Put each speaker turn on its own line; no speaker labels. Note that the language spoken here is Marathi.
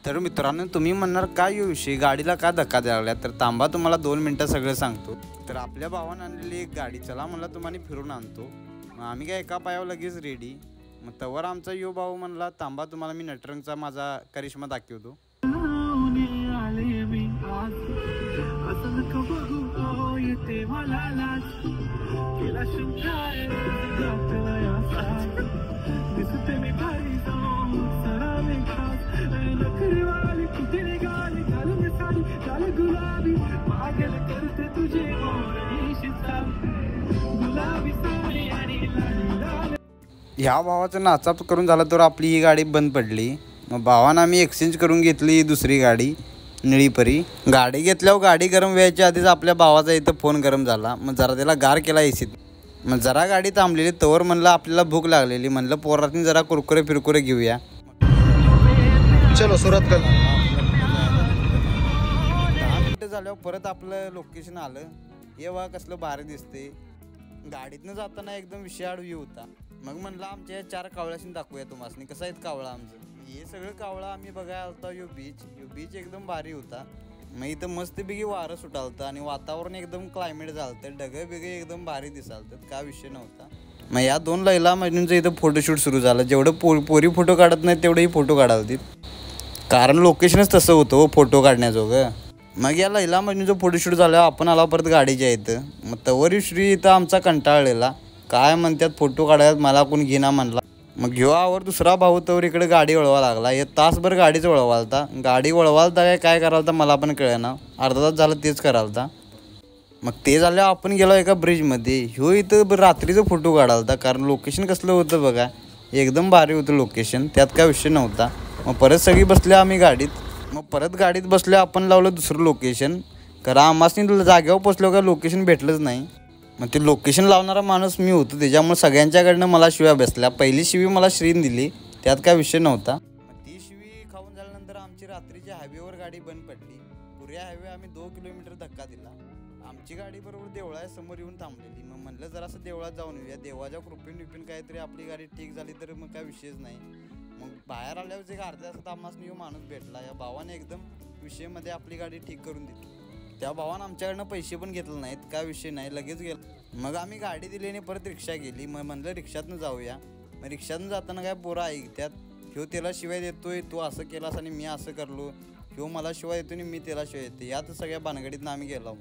तर मित्रांनो, तुम्ही म्हणणार काय येऊ विषय, गाडीला का धक्का द्यायला लागला? तर थांबा, तुम्हाला 2 मिनिटं सगळं सांगतो. तर आपल्या भावानं आणलेली एक गाडी, चला म्हणलं तुम्हाला फिरून आणतो. मग आम्ही काय एका पायावर लगेच रेडी. मग तवर आमचा यो भाऊ म्हणला थांबा, तुम्हाला मी नटरंगचा माझा करिश्मा दाखवतो. ह्या भावाचं नाचाप करून झाला तर आपली ही गाडी बंद पडली. मग भावानं आम्ही एक्सचेंज करून घेतली दुसरी गाडी निळीपरी. गाडी घेतल्यावर गाडी गरम व्हायच्या आधीच आपल्या भावाचा इथं फोन गरम झाला. मग जरा त्याला गार केला एसीत. मग जरा गाडी थांबलेली तवर म्हणलं आपल्याला भूक लागलेली, म्हणलं पोरातून जरा कुरकुरे फिरकुरे घेऊया.
चलो सुरुवात कर.
10 मिनिटं झाल्यावर परत आपलं लोकेशन आलं. हे बघा कसलं भारी दिसते. गाडीतनं जाताना एकदम विशाळ व्ह्यू होता. मग म्हणलं आमच्या 4 कावळ्याशी दाखवूया तुम्हाला कसं आहेत कावळा आमचं. हे सगळं कावळा आम्ही बघायला होता. यो बीच एकदम भारी होता. मग इथं मस्तपैकी वारं सुटालतं आणि वातावरण एकदम क्लायमेट झालं. ढगं बिगं एकदम भारी दिसालतं, काय विषय नव्हता. मग या 2 लैला मजनूचं इथं फोटोशूट सुरू झालं. जेवढं पोरी फोटो काढत नाही तेवढंही फोटो काढालतीत, कारण लोकेशनच तसं होतं फोटो काढण्याजोगं. मग या लैला मजनूचं फोटोशूट झाल्यावर आपण आला परत गाडीच्या इथं. मग तवरी श्री इथं आमचा कंटाळलेला, काय म्हणतात फोटो काढायला मला कोण घेणा म्हणला. मग ह्यो आवर दुसरा भाऊ तवर इकडे गाडी वळवा लागला. हे तासभर गाडीच वळवालता. गाडी वळवालता काय करालता मला पण कळेना. अर्धा तास झालं तेच करालता. मग ते झाल्यावर आपण गेलो एका ब्रिजमध्ये. ह्यो इथं रात्रीचं फोटो काढालता, कारण लोकेशन कसलं होतं बघा, एकदम भारी होतं लोकेशन, त्यात काय विषय नव्हता. मग परत सगळी बसले आम्ही गाडीत. मग परत गाडीत बसले आपण लावलं दुसरं लोकेशन, कारण आम्हाला जागेवर पोचलो का लोकेशन भेटलंच नाही. मग ते लोकेशन लावणारा माणूस मी होतो, त्याच्यामुळे सगळ्यांच्याकडनं मला शिव्या बसल्या. पहिली शिवी मला श्रीन दिली, त्यात काय विषय नव्हता. मग ती शिवी खाऊन झाल्यानंतर आमची रात्रीच्या हायवेवर गाडी बंद पडली. पुऱ्या हायवे आम्ही 2 किलोमीटर धक्का दिला. आमची गाडी बरोबर देवळासमोर येऊन थांबलेली. मग म्हणलं जरासं देवळात जाऊन येऊया, देवाच्या कृपेन काहीतरी आपली गाडी ठीक झाली तर मग काय विषयच नाही. मग बाहेर आल्यावर एक अर्ध्या तासात आम्हाला माणूस भेटला. या भावाने एकदम विषयमध्ये आपली गाडी ठीक करून दिली. त्या भावानं आमच्याकडनं पैसे पण घेतले नाहीत, काय विषय नाही, लगेच गेलं. मग आम्ही गाडी दिली आणि परत रिक्षा गेली. मग म्हणलं रिक्षातनं जाऊया. मग रिक्षातनं जाताना काय पोरं ऐकत्यात, ह्यो त्याला शिवाय देतोय, तू असं केलास आणि मी असं करलो. ह्यो मला शिवाय देतो आणि मी त्याला शिवाय देते. यात सगळ्या भानगडीतनं आम्ही गेलो.